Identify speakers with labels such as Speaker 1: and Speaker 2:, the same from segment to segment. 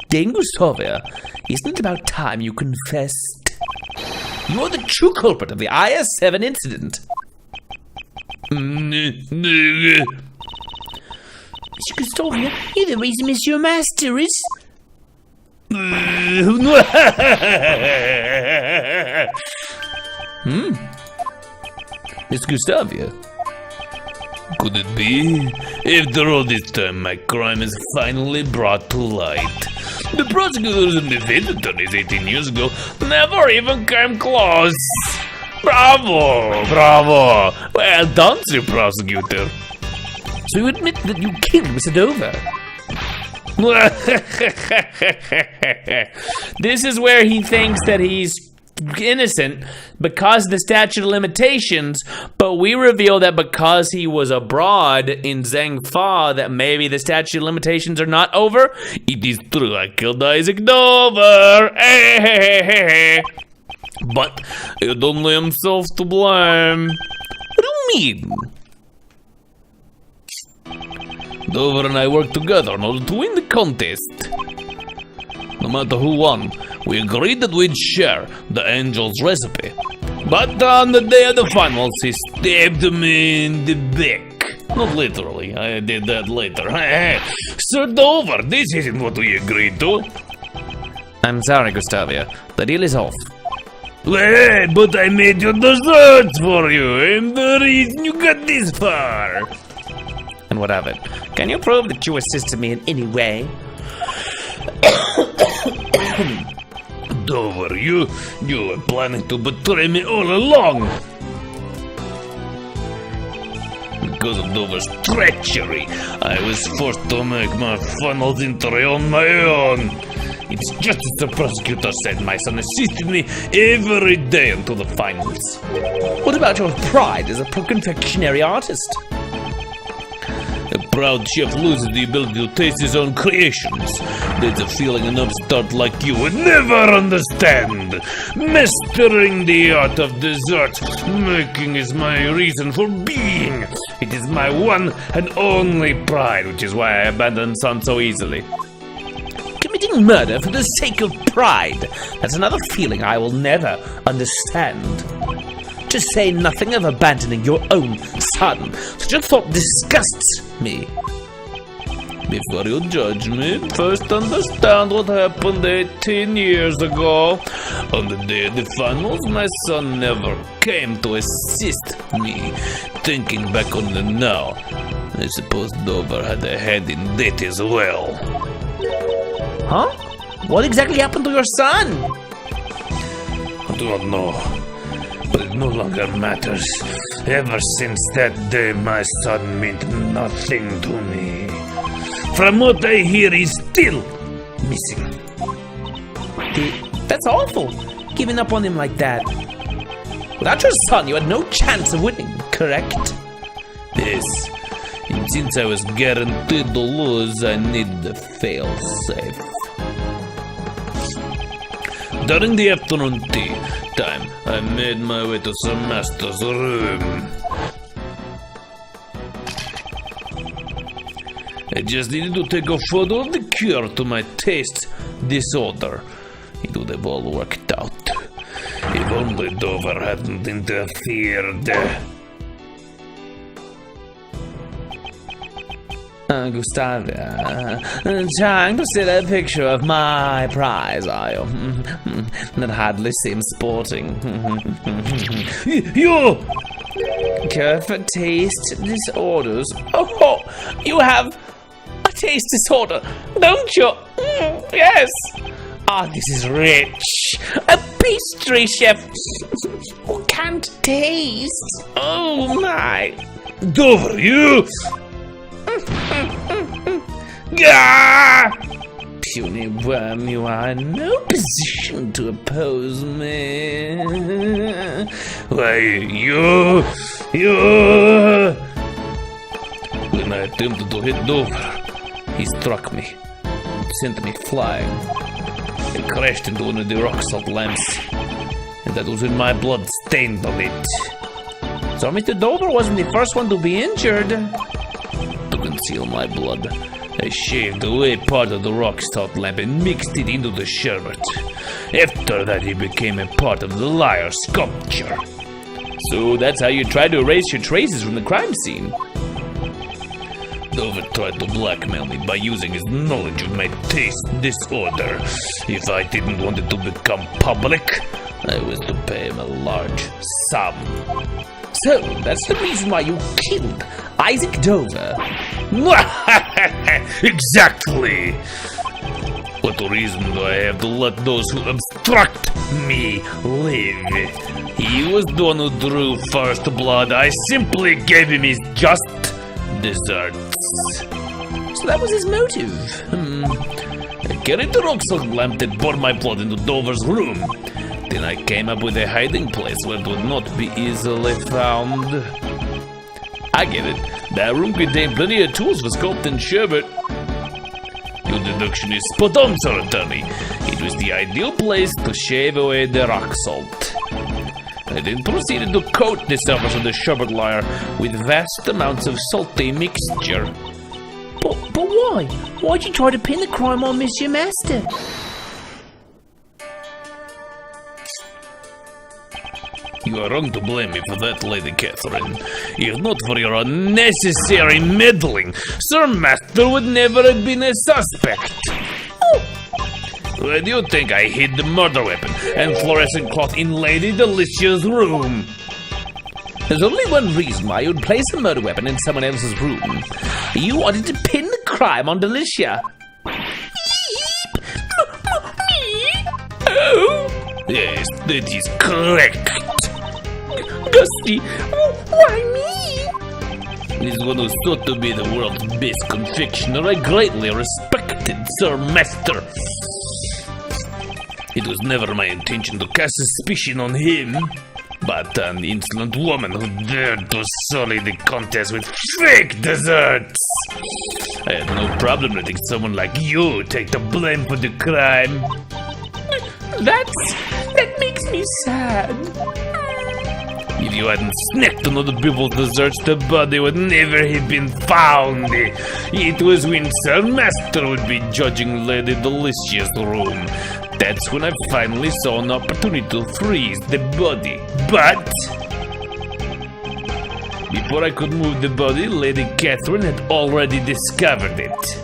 Speaker 1: Dame Gustavia, isn't it about time you confessed? You're the true culprit of the IS-7 incident. Monsieur Gustavia, you're the reason Monsieur Master is... Miss Gustavia? Could it be? After all this time, my crime is finally brought to light. The prosecutors and defense attorneys 18 years ago never even came close. Bravo! Bravo! Well done, Sir Prosecutor. So you admit that you killed Mr. Dover? This is where he thinks that he's innocent because of the statute of limitations, but we reveal that because he was abroad in Zhangfa, that maybe the statute of limitations are not over. It is true, I killed Isaac Dover. But he had only himself to blame. What do you mean? Dover and I worked together in order to win the contest. No matter who won, we agreed that we'd share the angel's recipe. But on the day of the finals, he stabbed me in the back. Not literally, I did that later. Sir Dover, this isn't what we agreed to. I'm sorry, Gustavia. The deal is off. Hey, but I made your desserts for you, and the reason you got this far. And what of it? Can you prove that you assisted me in any way? Dover, you were planning to betray me all along. Because of Dover's treachery, I was forced to make my final entry on my own. It's just as the prosecutor said, my son assisted me every day until the finals. What about your pride as a confectionery artist? A proud chef loses the ability to taste his own creations. That's a feeling an upstart like you would never understand. Mastering the art of dessert making is my reason for being. It is my one and only pride, which is why I abandon son so easily. Committing murder for the sake of pride. That's another feeling I will never understand. To say nothing of abandoning your own son. Such a thought disgusts me. Before you judge me, first understand what happened 18 years ago. On the day of the finals, my son never came to assist me. Thinking back on the now, I suppose Dover had a hand in that as well. Huh? What exactly happened to your son? I do not know. But it no longer matters. Ever since that day, my son meant nothing to me. From what I hear, he's still missing. That's awful, giving up on him like that. Without your son, you had no chance of winning, correct? Yes. And since I was guaranteed to lose, I needed a fail-safe. During the afternoon tea time, I made my way to Sir Master's room. I just needed to take a photo of the cure to my taste disorder. It would have all worked out. If only Dover hadn't interfered. Gustavia, trying to see that picture of my prize, are you? That hardly seems sporting. You! Care for taste disorders? Oh, you have a taste disorder, don't you? Yes. Ah, this is rich. A pastry chef who can't taste. Oh my. Dover, you! Gah! Puny worm, you are in no position to oppose me. Why, you... When I attempted to hit Dover, he struck me, sent me flying. I crashed into one of the rock salt lamps, and that was when my blood stained on it. So Mr. Dover wasn't the first one to be injured. To conceal my blood, I I shaved away part of the rock salt lamp and mixed it into the sherbet. After that, it became a part of the liar sculpture. So that's how you try to erase your traces from the crime scene. Dover tried to blackmail me by using his knowledge of my taste disorder. If I didn't want it to become public, I was to pay him a large sum.
Speaker 2: So, that's the reason why you killed Isaac Dover.
Speaker 1: Exactly! What reason do I have to let those who obstruct me live? He was the one who drew first blood. I simply gave him his just desserts.
Speaker 2: So that was his motive.
Speaker 1: I carried the rock salt lamp that bore my blood into Dover's room. Then I came up with a hiding place where it would not be easily found. I get it. That room contained plenty of tools for sculpting sherbet. Your deduction is spot on, Sir Attorney. It was the ideal place to shave away the rock salt. I then proceeded to coat the surface of the sherbet layer with vast amounts of salty mixture.
Speaker 2: But why? Why'd you try to pin the crime on Monsieur Master?
Speaker 1: You are wrong to blame me for that, Lady Catherine. If not for your unnecessary meddling, Sir Master would never have been a suspect. Why do you think I hid the murder weapon and fluorescent cloth in Lady Delicia's room?
Speaker 2: There's only one reason why you'd place a murder weapon in someone else's room. You wanted to pin the crime on Delicia.
Speaker 1: Oh, yes, that is correct.
Speaker 2: Gusty, why me?
Speaker 1: As one who sought to be the world's best confectioner, I greatly respected Sir Master. It was never my intention to cast suspicion on him, but an insolent woman who dared to sully the contest with fake desserts. I had no problem letting someone like you take the blame for the crime.
Speaker 2: That makes me sad.
Speaker 1: If you hadn't snacked on other people's desserts, the body would never have been found. It was when Sir Master would be judging Lady Delicia's room. That's when I finally saw an opportunity to freeze the body. But before I could move the body, Lady Catherine had already discovered it.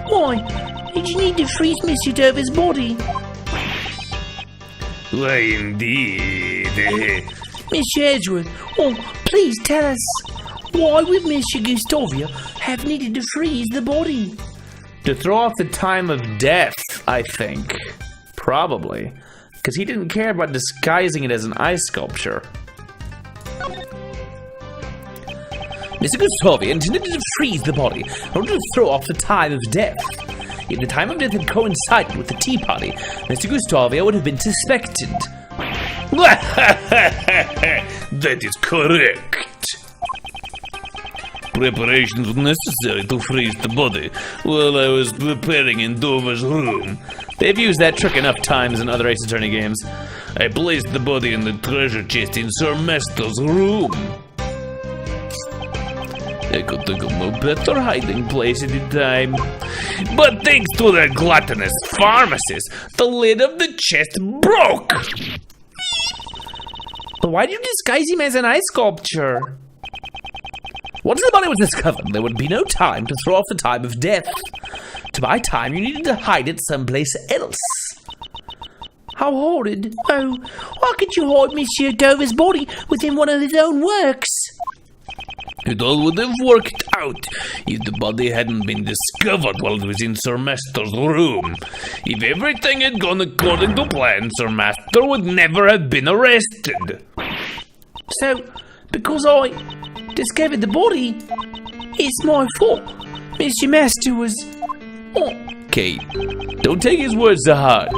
Speaker 2: Why? Did you need to freeze Monsieur Dover's body?
Speaker 1: Why, indeed.
Speaker 2: Monsieur Edgeworth, please tell us, why would Monsieur Gustavia have needed to freeze the body?
Speaker 3: To throw off the time of death, I think. Probably. Because he didn't care about disguising it as an ice sculpture.
Speaker 2: Mr. Gustavia intended to freeze the body in order to throw off the time of death. If the time of death had coincided with the tea party, Mr. Gustavia would have been suspected.
Speaker 1: That is correct. Preparations were necessary to freeze the body while I was preparing in Dover's room.
Speaker 3: They've used that trick enough times in other Ace Attorney games.
Speaker 1: I placed the body in the treasure chest in Sir Master's room. I could think of no better hiding place at the time. But thanks to the gluttonous pharmacist, the lid of the chest broke.
Speaker 2: But why did you disguise him as an ice sculpture? Once the body was discovered, there would be no time to throw off the time of death. To buy time, you needed to hide it someplace else. How horrid. Oh, why could you hide Monsieur Dover's body within one of his own works?
Speaker 1: It all would have worked out if the body hadn't been discovered while it was in Sir Master's room. If everything had gone according to plan, Sir Master would never have been arrested.
Speaker 2: So, because I discovered the body, it's my fault. Mr. Master was...
Speaker 3: Kate, don't take his words to heart.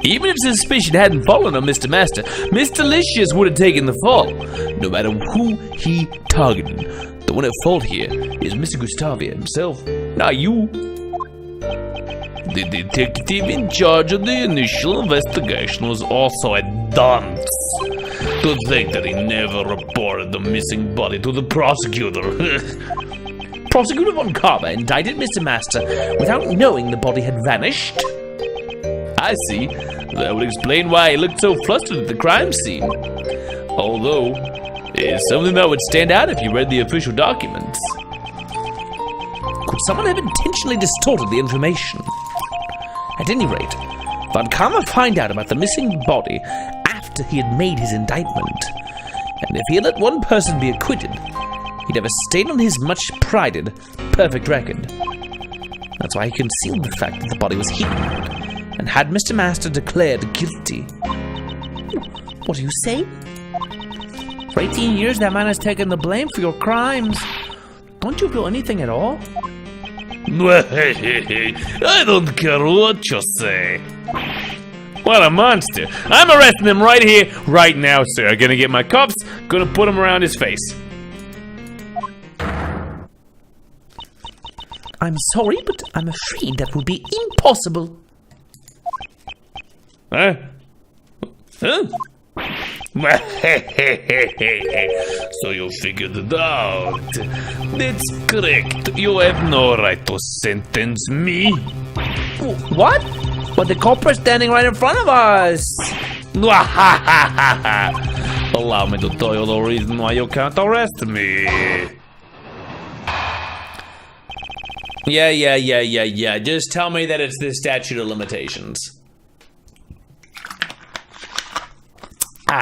Speaker 3: Even if suspicion hadn't fallen on Mr. Master, Miss Delicious would have taken the fall, no matter who he targeted. The one at fault here is Mr. Gustavia himself, not you.
Speaker 1: The detective in charge of the initial investigation was also a dunce. To think that he never reported the missing body to the prosecutor.
Speaker 2: Prosecutor Von Karma indicted Mr. Master without knowing the body had vanished?
Speaker 3: I see. That would explain why he looked so flustered at the crime scene. Although, it's something that would stand out if you read the official documents.
Speaker 2: Could someone have intentionally distorted the information? At any rate, Von Karma find out about the missing body after he had made his indictment. And if he had let one person be acquitted, he'd have a stain on his much prided, perfect record. That's why he concealed the fact that the body was hidden, and had Mr. Master declared guilty. What do you say? For 18 years, that man has taken the blame for your crimes. Don't you feel anything at all?
Speaker 1: I don't care what you say. What a monster. I'm arresting him right here, right now, sir. Gonna get my cuffs, gonna put them around his face.
Speaker 2: I'm sorry, but I'm afraid that will be impossible.
Speaker 1: Huh? Huh? So you figured it out. That's correct. You have no right to sentence me.
Speaker 2: What? But the culprit's standing right in front of us.
Speaker 1: Allow me to tell you the reason why you can't arrest me.
Speaker 3: Yeah. Just tell me that it's the statute of limitations.
Speaker 1: It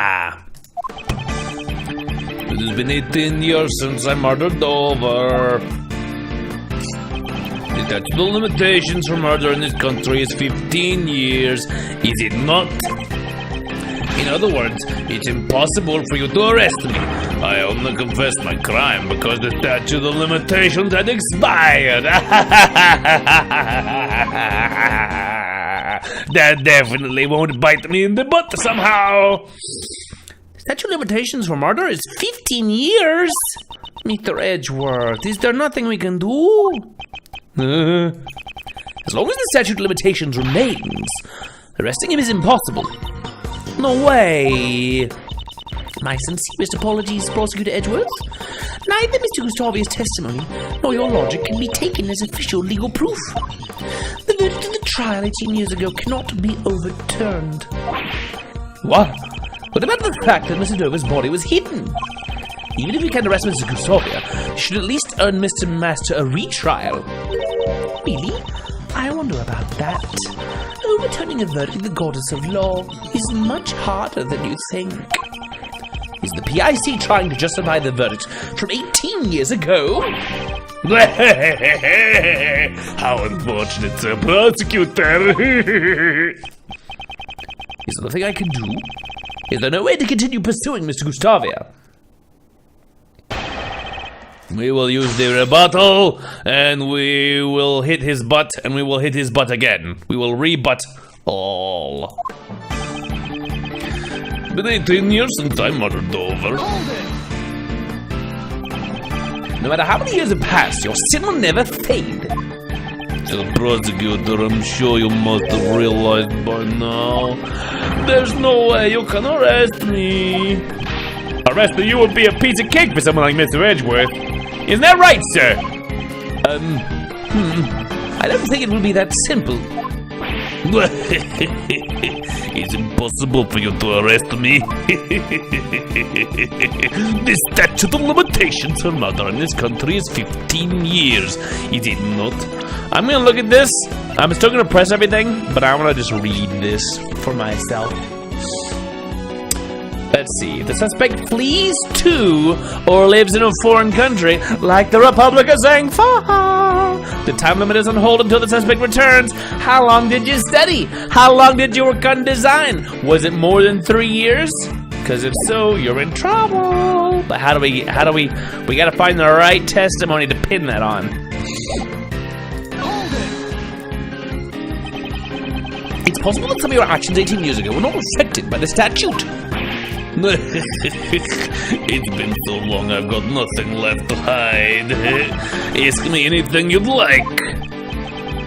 Speaker 1: has been 18 years since I murdered Dover. The statute of limitations for murder in this country is 15 years, is it not? In other words, it's impossible for you to arrest me. I only confessed my crime because the statute of limitations had expired. That definitely won't bite me in the butt somehow.
Speaker 2: Statute of limitations for murder is 15 years? Mr. Edgeworth, is there nothing we can do? As long as the statute of limitations remains, arresting him is impossible. No way. My sincerest apologies, Prosecutor Edgeworth. Neither Mr. Gustavia's testimony nor your logic can be taken as official legal proof. The verdict of the trial 18 years ago cannot be overturned. What? What about the fact that Mr. Dover's body was hidden? Even if we can arrest Mr. Gustavia, you should at least earn Mr. Master a retrial. Really? I wonder about that. Overturning a verdict in the goddess of law is much harder than you think. Is the PIC trying to justify the verdict from 18 years ago?
Speaker 1: How unfortunate, Sir Prosecutor.
Speaker 2: Is there nothing I can do? Is there no way to continue pursuing Mr. Gustavia?
Speaker 1: We will use the rebuttal, and we will hit his butt, and we will hit his butt again. We will rebut all. Been 18 years since I murdered Dover.
Speaker 2: No matter how many years have passed, your sin will never fade.
Speaker 1: The prosecutor, I'm sure you must have realized by now. There's no way you can arrest me. Arresting you would be a piece of cake for someone like Mr. Edgeworth. Isn't that right, sir?
Speaker 2: I don't think it will be that simple.
Speaker 1: It's impossible for you to arrest me. The statute of limitations for murder in this country is 15 years. Is it not?
Speaker 2: I'm gonna look at this. I'm still gonna press everything, but I wanna just read this for myself. Let's see. The suspect flees to or lives in a foreign country, like the Republic of Zangfa. The time limit is on hold until the suspect returns. How long did you study? How long did you work on design? Was it more than 3 years? Because if so, you're in trouble. But how do we gotta find the right testimony to pin that on. It's possible that some of your actions 18 years ago were not affected by the statute.
Speaker 1: It's been so long I've got nothing left to hide. Ask me anything you'd like.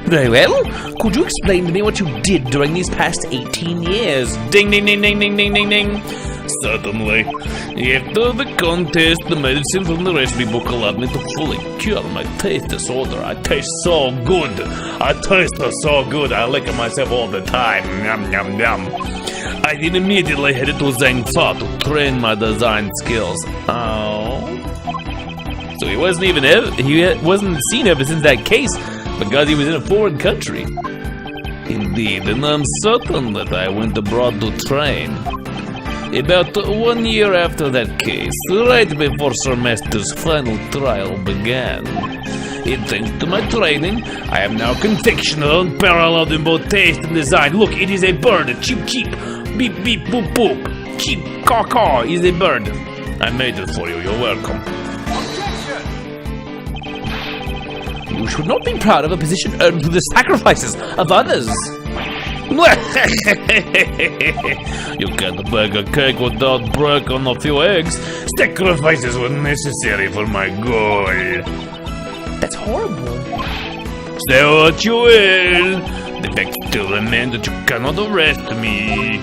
Speaker 2: Very well. Could you explain to me what you did during these past 18 years?
Speaker 1: Ding, ding, ding, ding, ding, ding, ding, ding. Certainly. After the contest, the medicine from the recipe book allowed me to fully cure my taste disorder. I taste so good. I lick it myself all the time. Yum, yum, yum. I then immediately headed to Zhangfa to train my design skills. Oh. So he wasn't seen ever since that case because he was in a foreign country. Indeed, and I'm certain that I went abroad to train. About 1 year after that case, right before Sir Master's final trial began. And thanks to my training, I am now confectioner unparalleled in both taste and design. Look, it is a bird, cheep cheep, beep beep boop boop, cheep caw caw is a bird. I made it for you, you're welcome.
Speaker 2: You should not be proud of a position earned through the sacrifices of others.
Speaker 1: You can't bake a cake without breaking a few eggs. Sacrifices were necessary for my goal.
Speaker 2: That's horrible.
Speaker 1: Say what you will. The fact still remains that you cannot arrest me.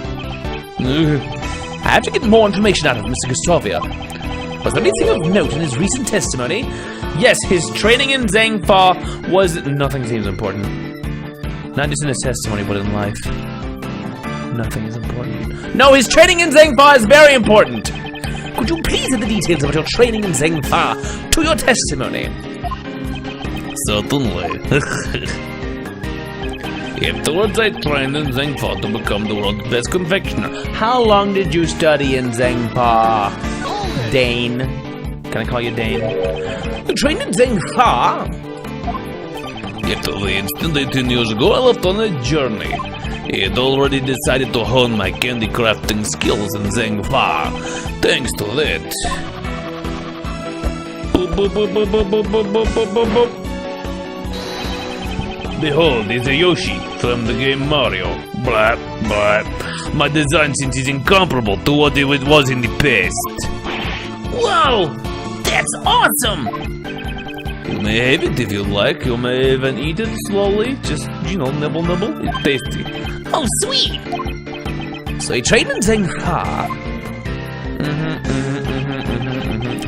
Speaker 2: I have to get more information out of Mr. Gustavia. Was there anything of note in his recent testimony? Yes, his training in Zhangfa was... Nothing seems important. Not just in his testimony, but in life. Nothing is important. No, his training in Zhangfa is very important! Could you please add the details about your training in Zhangfa to your testimony?
Speaker 1: Certainly. Afterwards, I trained in Zhangfa to become the world's best confectioner.
Speaker 2: How long did you study in Zhangfa, Dane? Can I call you Dane? You trained in Zhangfa?
Speaker 1: After the incident 18 years ago, I left on a journey. I had already decided to hone my candy crafting skills in Zhangfa. Thanks to that. Boop, boop, boop, boop, boop, boop, boop, boop, boop, boop. Behold, it's a Yoshi from the game Mario. Blah, blah. My design sense is incomparable to what it was in the past.
Speaker 2: Whoa! That's awesome!
Speaker 1: You may have it if you like. You may even eat it slowly. Just, nibble, nibble. It's tasty.
Speaker 2: Oh, sweet! So he trained in Zhangfa.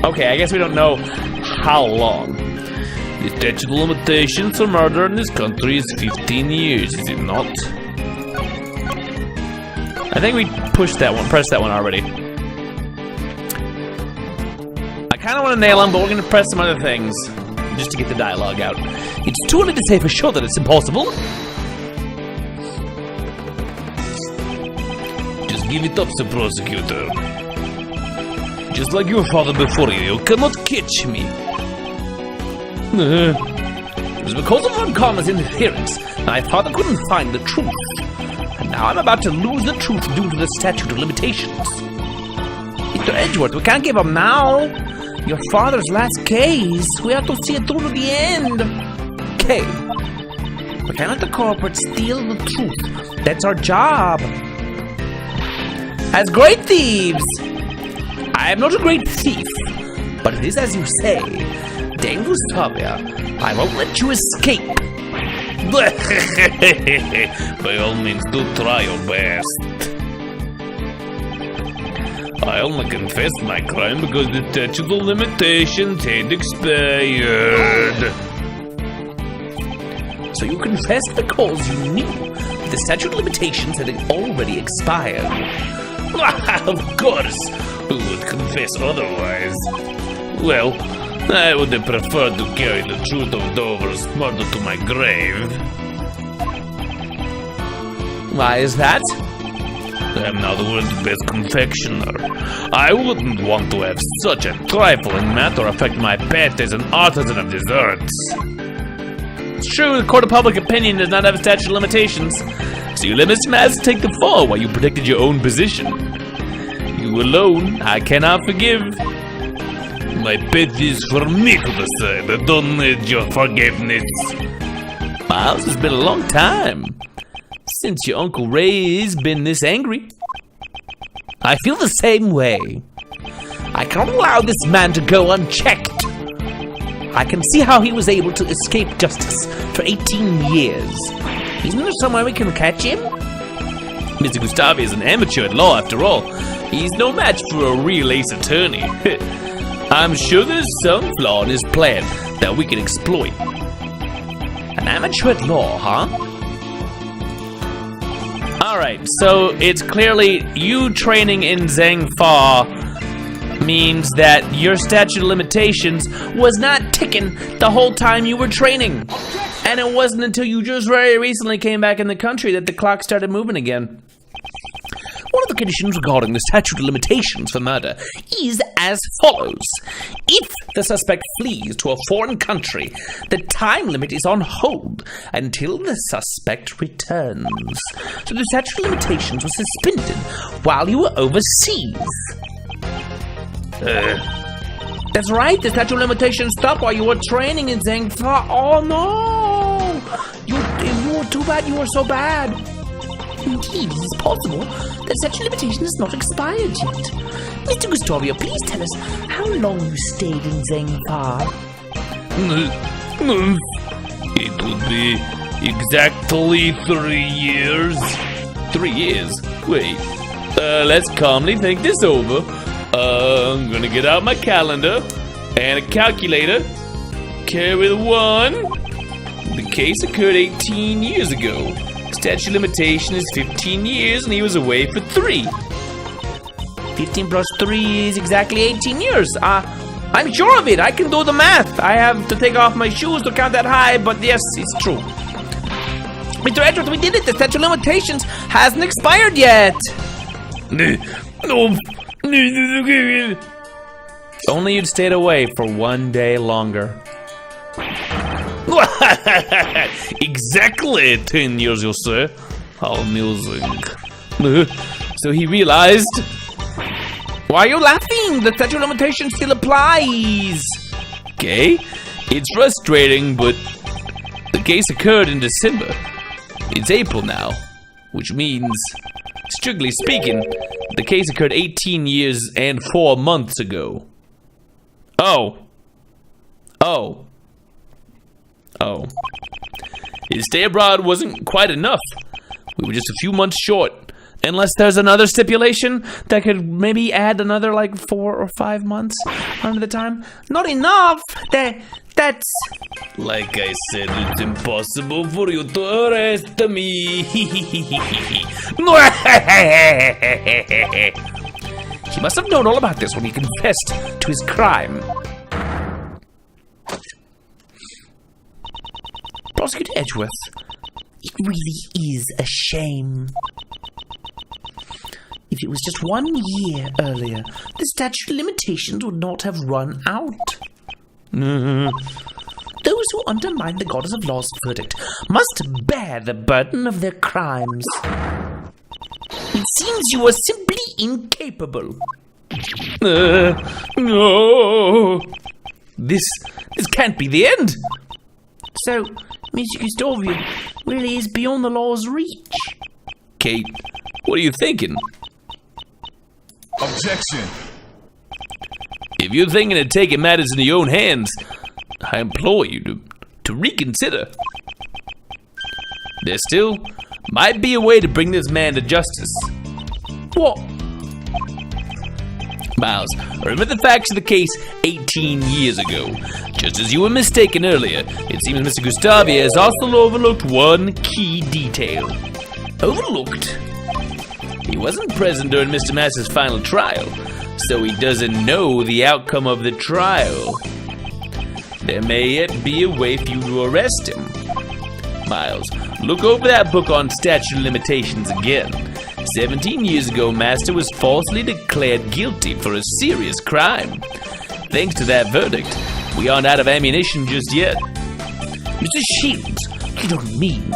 Speaker 2: Okay, I guess we don't know how long.
Speaker 1: The statute of limitations for murder in this country is 15 years, is it not?
Speaker 2: I think we pressed that one already. I kind of want to nail him, but we're going to press some other things just to get the dialogue out. It's too early to say for sure that it's impossible.
Speaker 1: Just give it up, Sir Prosecutor. Just like your father before you cannot catch me.
Speaker 2: It was because of Von Karma's interference my father couldn't find the truth. And now I'm about to lose the truth due to the statute of limitations. Mr. Edgeworth, we can't give up now. Your father's last case. We have to see it through to the end. Okay. We can't let the corporate steal the truth. That's our job. As great thieves, I am not a great thief, but it is as you say. Dame Gustavia, I won't let you escape.
Speaker 1: By all means, do try your best. I only confessed my crime because the statute of limitations had expired.
Speaker 2: So you confessed because you knew the statute of limitations had already expired.
Speaker 1: Of course, who would confess otherwise? Well, I would have preferred to carry the truth of Dover's murder to my grave.
Speaker 2: Why is that?
Speaker 1: I am now the world's best confectioner. I wouldn't want to have such a trifling matter affect my path as an artisan of desserts.
Speaker 2: It's true, the court of public opinion does not have a statute of limitations.
Speaker 1: So you let Mr. Maz take the fall while you protected your own position. You alone, I cannot forgive. My pet is for me to decide. I don't need your forgiveness.
Speaker 2: Miles, it's been a long time since your Uncle Ray's been this angry. I feel the same way. I cannot allow this man to go unchecked. I can see how he was able to escape justice for 18 years. Isn't there somewhere we can catch him?
Speaker 1: Mr. Gustavi is an amateur at law, after all.
Speaker 3: He's no match for a real ace attorney. I'm sure there's some flaw in his plan that we can exploit.
Speaker 2: An amateur at law, huh?
Speaker 3: Alright, so it's clearly you training in Zhangfa means that your statute of limitations was not ticking the whole time you were training. And it wasn't until you just very recently came back in the country that the clock started moving again.
Speaker 2: One of the conditions regarding the statute of limitations for murder is as follows. If the suspect flees to a foreign country, the time limit is on hold until the suspect returns. So the statute of limitations was suspended while you were overseas. That's right, the statute of limitations stopped while you were training in Zhangfa. Oh no! You were too bad, you were so bad. Indeed, it is possible that statute of limitation has not expired yet. Mr. Gustavio, please tell us how long you stayed in Zhangfa.
Speaker 1: It would be exactly 3 years.
Speaker 3: 3 years? Wait, let's calmly think this over. I'm gonna get out my calendar and a calculator. Carry the 1. The case occurred 18 years ago. Statute of limitation is 15 years and he was away for 3.
Speaker 2: 15 plus 3 is exactly 18 years. I'm sure of it. I can do the math. I have to take off my shoes to count that high, but yes, it's true. Mr. Edgeworth, we did it. The statute of limitations hasn't expired yet.
Speaker 1: No.
Speaker 3: Only you'd stayed away for 1 day longer.
Speaker 1: Exactly 10 years, you say. How amusing.
Speaker 3: So he realized.
Speaker 2: Why are you laughing? The statute of limitation still applies.
Speaker 3: Okay, it's frustrating, but the case occurred in December. It's April now, which means, strictly speaking, the case occurred 18 years and 4 months ago. Oh. His stay abroad wasn't quite enough. We were just a few months short. Unless there's another stipulation that could maybe add another like 4 or 5 months under the time.
Speaker 2: Not enough. That's...
Speaker 1: Like I said, it's impossible for you to arrest me.
Speaker 2: He must have known all about this when he confessed to his crime. Prosecutor Edgeworth, it really is a shame. If it was just 1 year earlier, the statute of limitations would not have run out. Those who undermine the goddess of law's verdict must bear the burden of their crimes. It seems you are simply incapable.
Speaker 3: No. This can't be the end.
Speaker 2: So, Mr. Gustavio really is beyond the law's reach.
Speaker 3: Kate, what are you thinking?
Speaker 4: Objection.
Speaker 3: If you're thinking of taking matters into your own hands, I implore you to reconsider. There still might be a way to bring this man to justice.
Speaker 2: What?
Speaker 3: Miles, remember the facts of the case 18 years ago. Just as you were mistaken earlier, it seems Mr. Gustavia has also overlooked one key detail.
Speaker 2: Overlooked?
Speaker 3: He wasn't present during Mr. Masters' final trial, so he doesn't know the outcome of the trial. There may yet be a way for you to arrest him. Miles, look over that book on statute of limitations again. 17 years ago, Master was falsely declared guilty for a serious crime. Thanks to that verdict, we aren't out of ammunition just yet.
Speaker 2: Mr. Shields, you don't mean...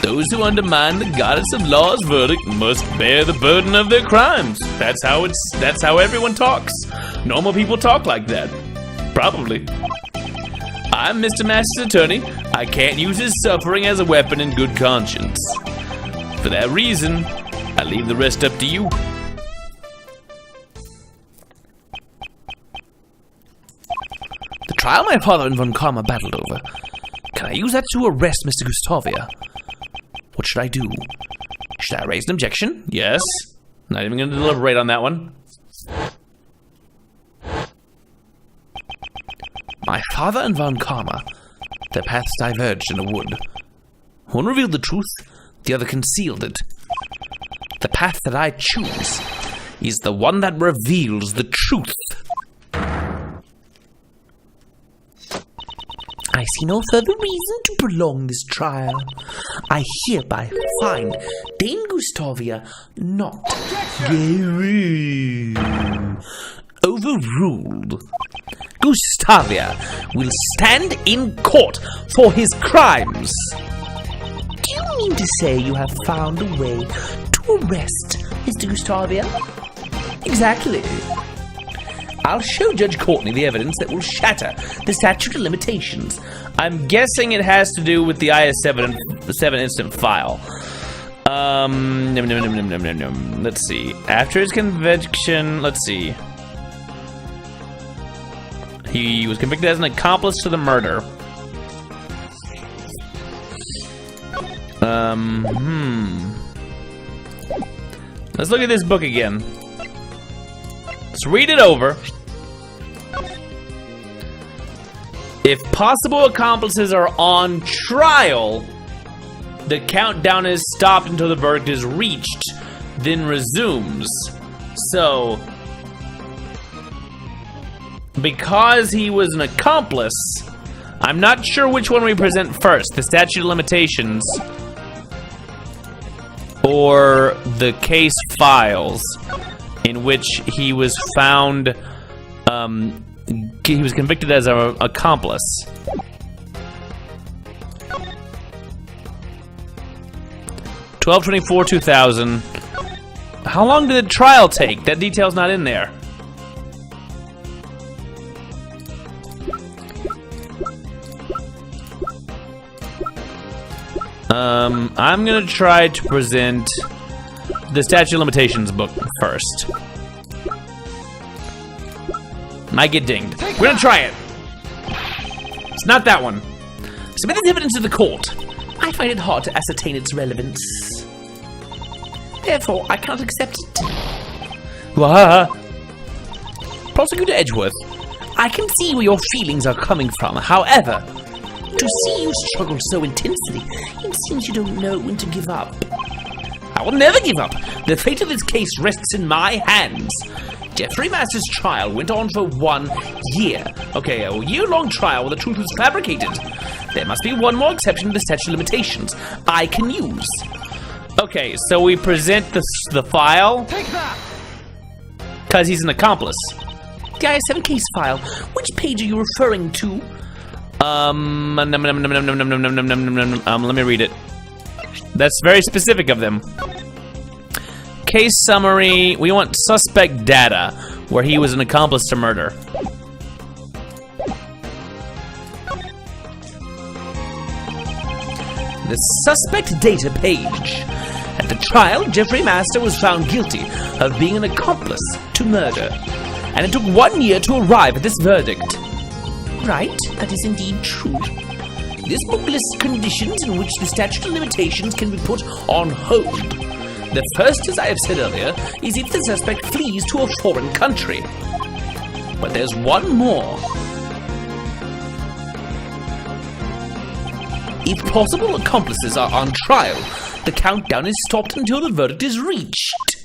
Speaker 3: Those who undermine the goddess of law's verdict must bear the burden of their crimes. That's how everyone talks. Normal people talk like that. Probably. I'm Mr. Master's attorney. I can't use his suffering as a weapon in good conscience. For that reason, I leave the rest up to you.
Speaker 2: The trial my father and Von Karma battled over. Can I use that to arrest Mr. Gustavia? What should I do? Should I raise an objection? Yes. Not even going to deliberate on that one. My father and Von Karma, their paths diverged in a wood. One revealed the truth, the other concealed it. The path that I choose is the one that reveals the truth. I see no further reason to prolong this trial. I hereby find Dame Gustavia not overruled. Gustavia will stand in court for his crimes. Do you mean to say you have found a way to arrest Mr. Gustavia? Exactly. I'll show Judge Courtney the evidence that will shatter the statute of limitations. I'm guessing it has to do with the IS-7 instant file. Let's see. After his conviction, let's see. He was convicted as an accomplice to the murder. Let's look at this book again. Let's read it over. If possible accomplices are on trial, the countdown is stopped until the verdict is reached, then resumes. So, because he was an accomplice, I'm not sure which one we present first, the statute of limitations or the case files in which he was found, he was convicted as an accomplice. (12/24/2000). How long did the trial take? That detail's not in there. I'm gonna try to present the statute of limitations book first. Might get dinged. We're gonna try it. It's not that one. Submit this evidence to the court. I find it hard to ascertain its relevance. Therefore, I cannot accept it. Prosecutor Edgeworth, I can see where your feelings are coming from. However, to see you struggle so intensely, it seems you don't know when to give up. I will never give up. The fate of this case rests in my hands. Jeffrey Masters' trial went on for 1 year. Okay, a year-long trial where the truth was fabricated. There must be one more exception to the statute of limitations I can use. Okay, so we present the file.
Speaker 4: Take that!
Speaker 2: Because he's an accomplice. The IS-7 case file. Which page are you referring to? Let me read it. That's very specific of them. Case summary. We want suspect data, where he was an accomplice to murder. The suspect data page. At the trial, Jeffrey Master was found guilty of being an accomplice to murder, and it took 1 year to arrive at this verdict. Right, that is indeed true. This book lists conditions in which the statute of limitations can be put on hold. The first, as I have said earlier, is if the suspect flees to a foreign country. But there's one more. If possible accomplices are on trial, the countdown is stopped until the verdict is reached.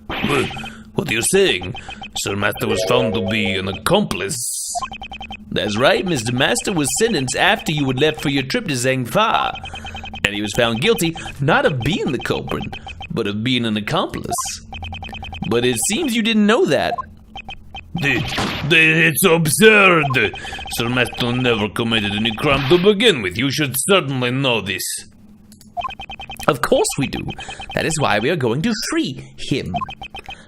Speaker 1: What are you saying? Sir Master was found to be an accomplice.
Speaker 2: That's right, Mr. Master was sentenced after you had left for your trip to Zhangfa. And he was found guilty not of being the culprit, but of being an accomplice. But it seems you didn't know that.
Speaker 1: It's absurd! Sir Master never committed any crime to begin with. You should certainly know this.
Speaker 2: Of course we do. That is why we are going to free him.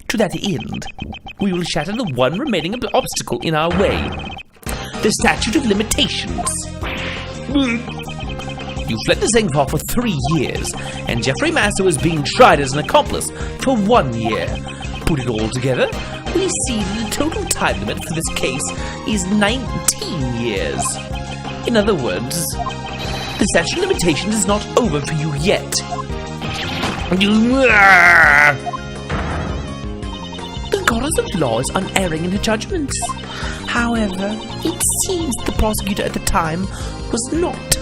Speaker 2: To that end, we will shatter the one remaining obstacle in our way. The statute of limitations. You fled to Zhangfa for 3 years, and Jeffrey Master was being tried as an accomplice for 1 year. Put it all together, we see that the total time limit for this case is 19 years. In other words, the statute of limitations is not over for you yet. The goddess of law is unerring in her judgments. However, it seems the prosecutor at the time was not.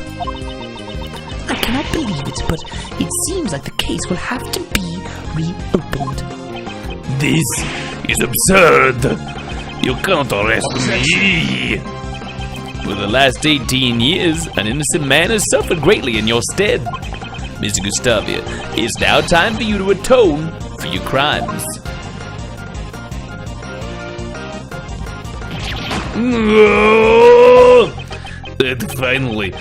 Speaker 2: I cannot believe it, but it seems like the case will have to be reopened.
Speaker 1: This is absurd. You cannot arrest me.
Speaker 3: For the last 18 years, an innocent man has suffered greatly in your stead. Mr. Gustavia, it's now time for you to atone for your crimes.
Speaker 1: And finally,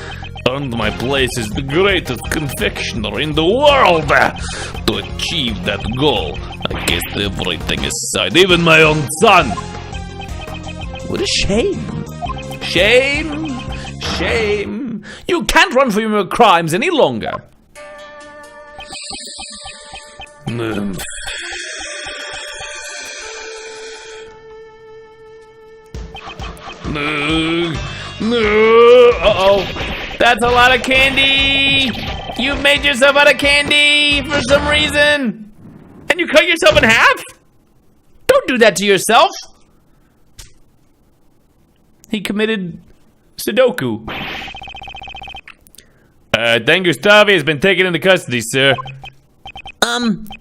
Speaker 1: earned my place as the greatest confectioner in the world. To achieve that goal, I cast everything aside, even my own son.
Speaker 2: What a shame. Shame. Shame. You can't run from your crimes any longer.
Speaker 3: Uh-oh. That's a lot of candy. You made yourself out of candy for some reason. And you cut yourself in half? Don't do that to yourself. He committed Sudoku. Dan Gustavi has been taken into custody, sir.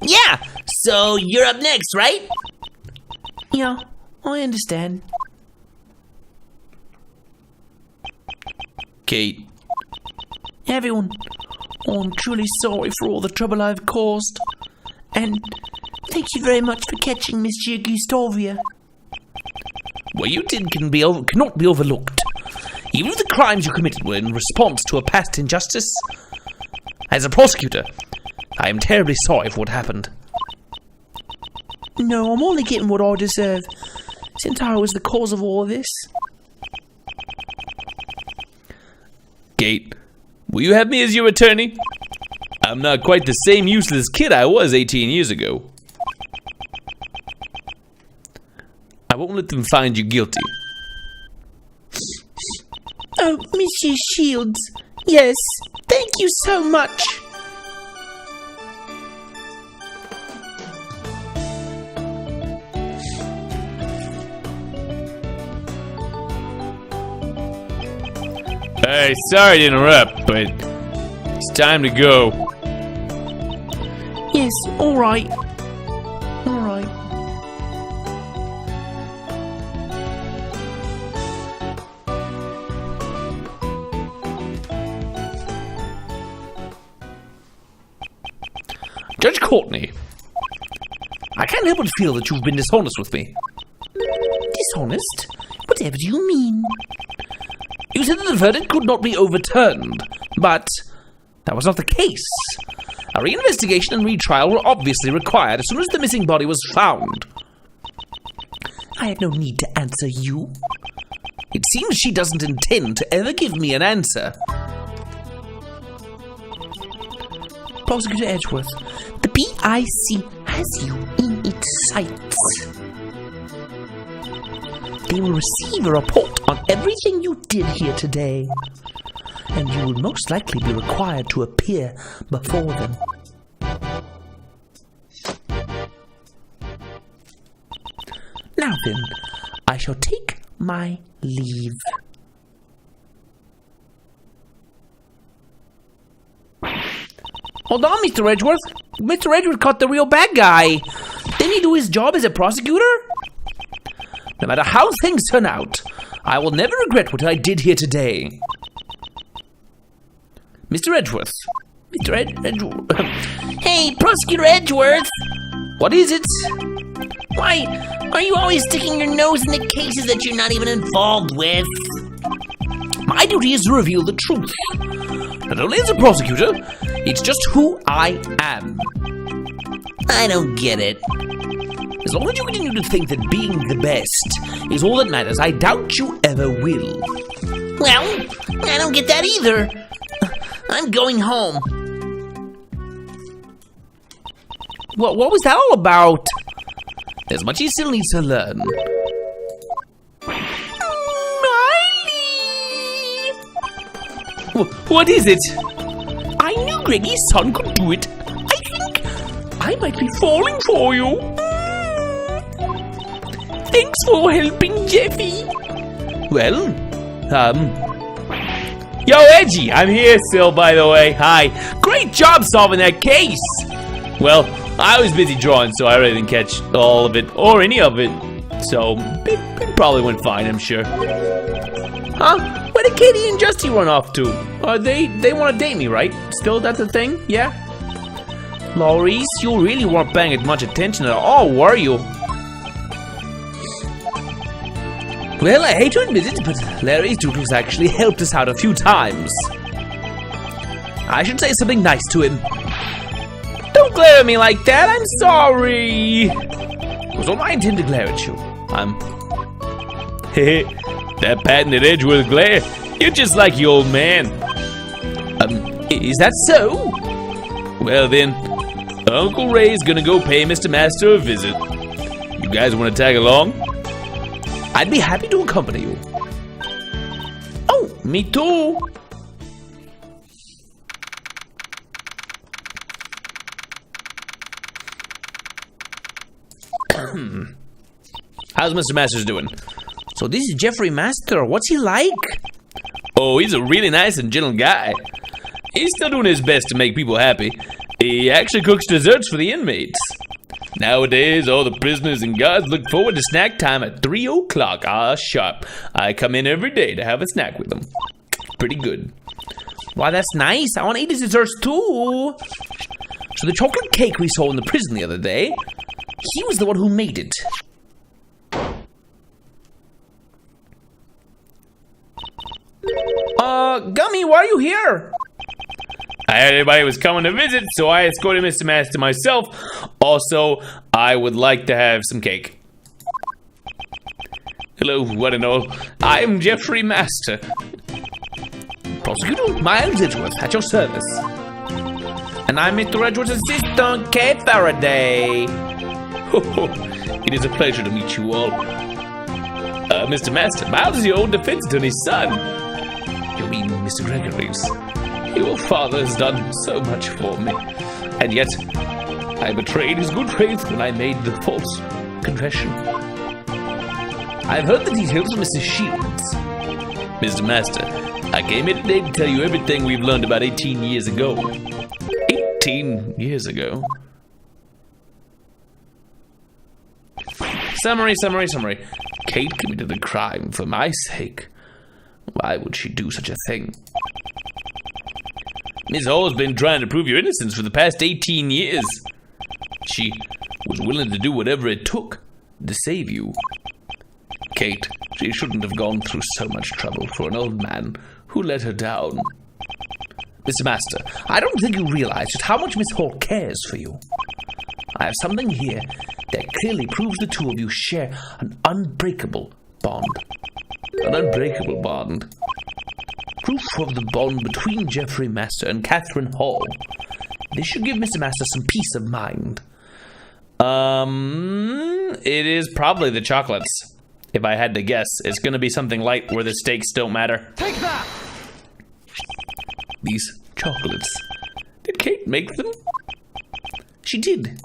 Speaker 2: Yeah. So you're up next, right? Yeah, I understand.
Speaker 3: Kate.
Speaker 2: Everyone, I'm truly sorry for all the trouble I've caused. And thank you very much for catching Miss Gustavia.
Speaker 3: What you did cannot be overlooked. Even if the crimes you committed were in response to a past injustice. As a prosecutor, I am terribly sorry for what happened.
Speaker 2: No, I'm only getting what I deserve, since I was the cause of all this.
Speaker 3: Kate, will you have me as your attorney? I'm not quite the same useless kid I was 18 years ago. I won't let them find you guilty.
Speaker 2: Oh, Monsieur Shields, yes, thank you so much.
Speaker 3: Hey, sorry to interrupt, but it's time to go.
Speaker 2: Yes, all right. All right.
Speaker 3: Judge Courtney, I can't help but feel that you've been dishonest with me.
Speaker 2: Dishonest? Whatever do you mean?
Speaker 3: You said that the verdict could not be overturned, but that was not the case. A reinvestigation and retrial were obviously required as soon as the missing body was found.
Speaker 2: I have no need to answer you.
Speaker 3: It seems she doesn't intend to ever give me an answer.
Speaker 2: Prosecutor Edgeworth, the PIC has you in its sights. They will receive a report on everything you did here today, and you will most likely be required to appear before them. Now then, I shall take my leave.
Speaker 3: Hold on, Mr. Edgeworth. Mr. Edgeworth caught the real bad guy. Didn't he do his job as a prosecutor? No matter how things turn out, I will never regret what I did here today. Mr. Edgeworth. Mr. Edgeworth.
Speaker 2: Hey, Prosecutor Edgeworth!
Speaker 3: What is it?
Speaker 2: Why are you always sticking your nose in the cases that you're not even involved with?
Speaker 3: My duty is to reveal the truth. Not only as a prosecutor, it's just who I am.
Speaker 2: I don't get it.
Speaker 3: As long as you continue to think that being the best is all that matters, I doubt you ever will.
Speaker 2: Well, I don't get that either. I'm going home.
Speaker 3: What was that all about? There's much he still needs to learn.
Speaker 2: Miley!
Speaker 3: What is it?
Speaker 2: I knew Greggy's son could do it. I think I might be falling for you. Thanks for helping, Jeffy.
Speaker 3: Well, Yo, Edgy, I'm here still, by the way. Hi. Great job solving that case. Well, I was busy drawing, so I really didn't catch all of it, or any of it. So, it probably went fine, I'm sure. Huh? Where did Katie and Justy run off to? They want to date me, right? Still, that's a thing? Yeah? Maurice, you really weren't paying it much attention at all, were you? Well, I hate to admit it, but Larry's Doodles actually helped us out a few times. I should say something nice to him. Don't glare at me like that, I'm sorry. It was all my intent to glare at you. That patented Edgeworth glare, you're just like your old man. Is that so? Well then, Uncle Ray's gonna go pay Mr. Master a visit. You guys wanna tag along? I'd be happy to accompany you. Oh, me too. How's Mr. Masters doing? So this is Jeffrey Master. What's he like? Oh, he's a really nice and gentle guy. He's still doing his best to make people happy. He actually cooks desserts for the inmates. Nowadays, all the prisoners and guards look forward to snack time at 3 o'clock, sharp. I come in every day to have a snack with them. Pretty good. Why, that's nice. I want to eat his desserts too. So the chocolate cake we saw in the prison the other day, he was the one who made it. Gummy, why are you here? I heard everybody was coming to visit, so I escorted Mr. Master myself. Also, I would like to have some cake. Hello, one and all. I am Jeffrey Master. Prosecutor Miles Edgeworth, at your service. And I'm Mr. Edgeworth's assistant, Kate Faraday. It is a pleasure to meet you all. Mr. Master, Miles is your old defense attorney's son. You mean Mr. Gregory's? Your father has done so much for me, and yet I betrayed his good faith when I made the false confession. I've heard the details from Mr. Shields. Mr. Master, I came here today to tell you everything we've learned about 18 years ago. 18 years ago? Summary. Kate committed a crime for my sake. Why would she do such a thing? Miss Hall's been trying to prove your innocence for the past 18 years. She was willing to do whatever it took to save you. Kate, she shouldn't have gone through so much trouble for an old man who let her down. Mr. Master, I don't think you realize just how much Miss Hall cares for you. I have something here that clearly proves the two of you share an unbreakable bond. An unbreakable bond. Proof of the bond between Jeffrey Master and Catherine Hall. This should give Mr. Master some peace of mind. It is probably the chocolates. If I had to guess, it's gonna be something light where the stakes don't matter.
Speaker 2: Take that!
Speaker 3: These chocolates. Did Kate make them? She did.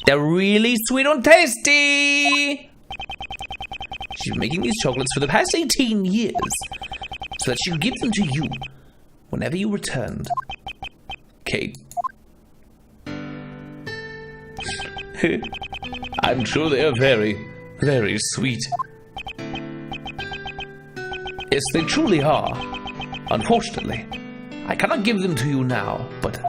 Speaker 3: They're really sweet and tasty! She's been making these chocolates for the past 18 years, so that she could give them to you whenever you returned. Kate. I'm sure they are very, very sweet. Yes, they truly are. Unfortunately, I cannot give them to you now, but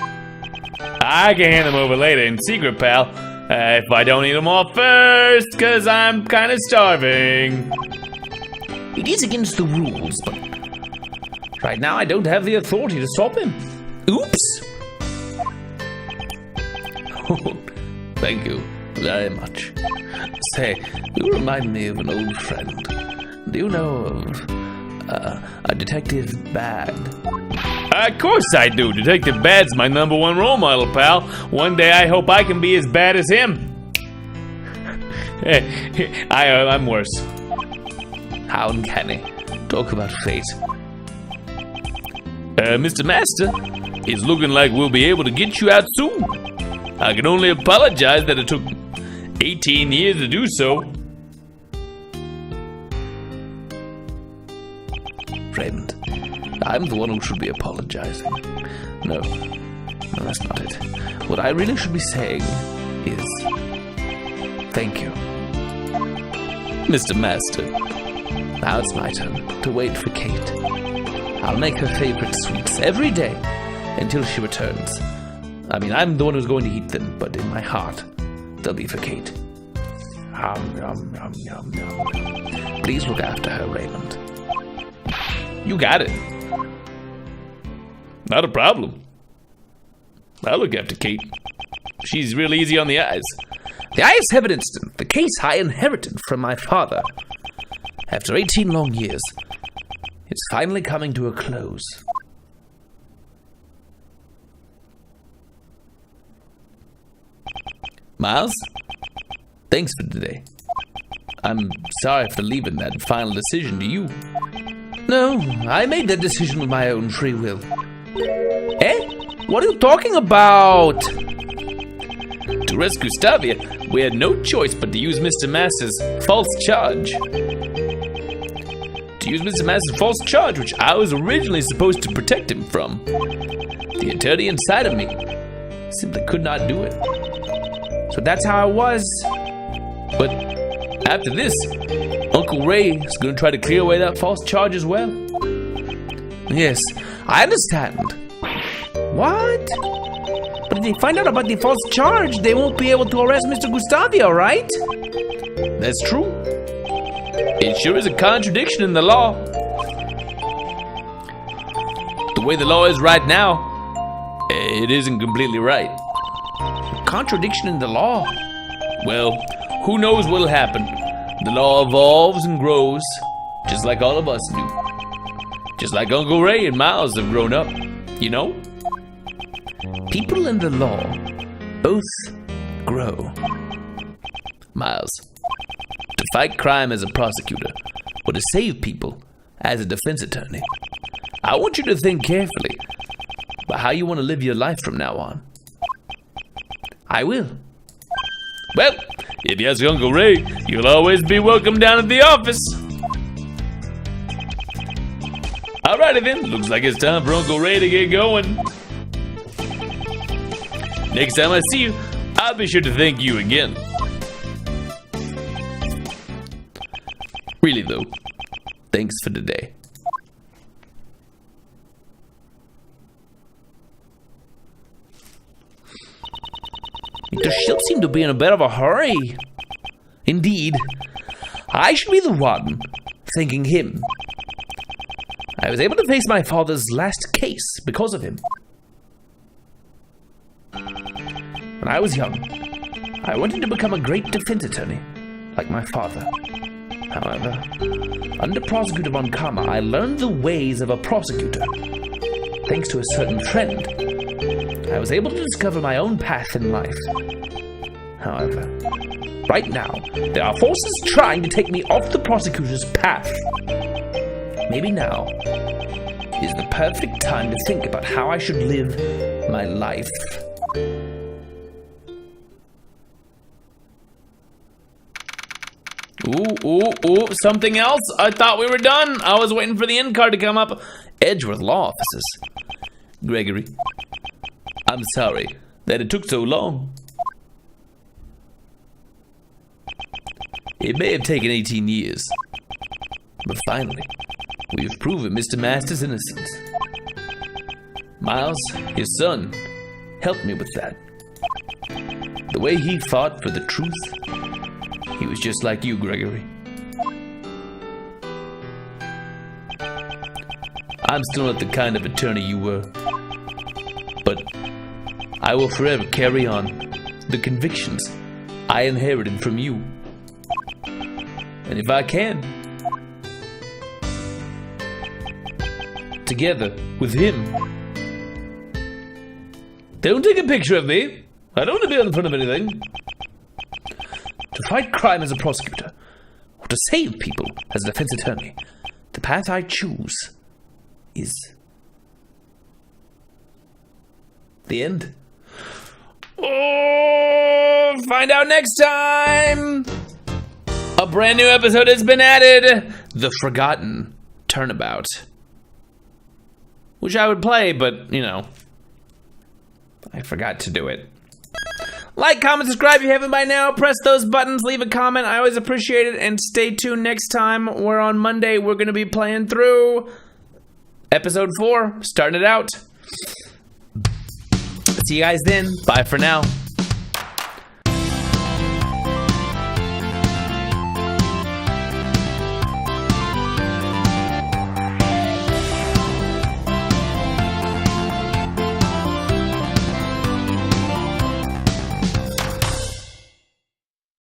Speaker 3: I can hand them over later in secret, pal. If I don't eat them all first, because I'm kind of starving. It is against the rules, but right now I don't have the authority to stop him. Oops! Oh, thank you very much. Say, you remind me of an old friend. Do you know of a Detective Bad? Of course I do. Detective Bad's my #1 role model, pal. One day I hope I can be as bad as him. I'm worse. How uncanny. Talk about fate. Mr. Master, it's looking like we'll be able to get you out soon. I can only apologize that it took 18 years to do so.
Speaker 2: Raymond, I'm the one who should be apologizing. No, that's not it. What I really should be saying is, thank you.
Speaker 3: Mr. Master,
Speaker 2: Now it's my turn to wait for Kate. I'll make her favorite sweets every day until she returns. I mean, I'm the one who's going to eat them, but in my heart, they'll be for Kate. Yum, yum, yum, yum, yum. Please look after her, Raymond.
Speaker 3: you got it. Not a problem. I'll look after Kate. She's real easy on the eyes.
Speaker 2: The eyes evidenced the case I inherited from my father. After 18 long years, it's finally coming to a close.
Speaker 3: Miles, thanks for today. I'm sorry for leaving that final decision to you.
Speaker 2: No, I made that decision with my own free will. Eh? What are you talking about?
Speaker 3: To rescue Stavia, we had no choice but to use Mr. Master's false charge. Which I was originally supposed to protect him from. The attorney inside of me simply could not do it.
Speaker 2: So that's how I was.
Speaker 3: But after this, Uncle Ray is going to try to clear away that false charge as well.
Speaker 2: Yes, I understand. What? But if they find out about the false charge, they won't be able to arrest Mr. Gustavio, right?
Speaker 3: That's true. It sure is a contradiction in the law. The way the law is right now, it isn't completely right.
Speaker 2: Contradiction in the law?
Speaker 3: Well, who knows what'll happen. The law evolves and grows, just like all of us do. Just like Uncle Ray and Miles have grown up, you know?
Speaker 2: People in the law both grow.
Speaker 3: Miles, to fight crime as a prosecutor, or to save people as a defense attorney, I want you to think carefully about how you want to live your life from now on.
Speaker 2: I will.
Speaker 3: Well, if you ask Uncle Ray, you'll always be welcome down at the office. Alrighty then, looks like it's time for Uncle Ray to get going. Next time I see you, I'll be sure to thank you again. Really though, thanks for today.
Speaker 2: Does she seem to be in a bit of a hurry? Indeed, I should be the one thanking him. I was able to face my father's last case because of him. When I was young, I wanted to become a great defense attorney, like my father. However, under Prosecutor Von Karma, I learned the ways of a prosecutor. Thanks to a certain friend, I was able to discover my own path in life. However, right now, there are forces trying to take me off the prosecutor's path. Maybe now is the perfect time to think about how I should live my life.
Speaker 3: Ooh, something else? I thought we were done. I was waiting for the end card to come up. Edgeworth Law Offices. Gregory, I'm sorry that it took so long. It may have taken 18 years, but finally, we've proven Mr. Master's innocence. Miles, his son, helped me with that. The way he fought for the truth, he was just like you, Gregory. I'm still not the kind of attorney you were, but I will forever carry on the convictions I inherited from you. And if I can, together with him. Don't take a picture of me. I don't want to be in front of anything.
Speaker 2: To fight crime as a prosecutor, or to save people as a defense attorney, the path I choose is the end.
Speaker 3: Oh!
Speaker 2: find out next time. A brand new episode has been added. The Forgotten Turnabout. Which I would play, but, you know, I forgot to do it. Like, comment, subscribe if you haven't by now. Press those buttons, leave a comment. I always appreciate it. And stay tuned next time, where on Monday we're going to be playing through episode 4, starting it out. See you guys then. Bye for now.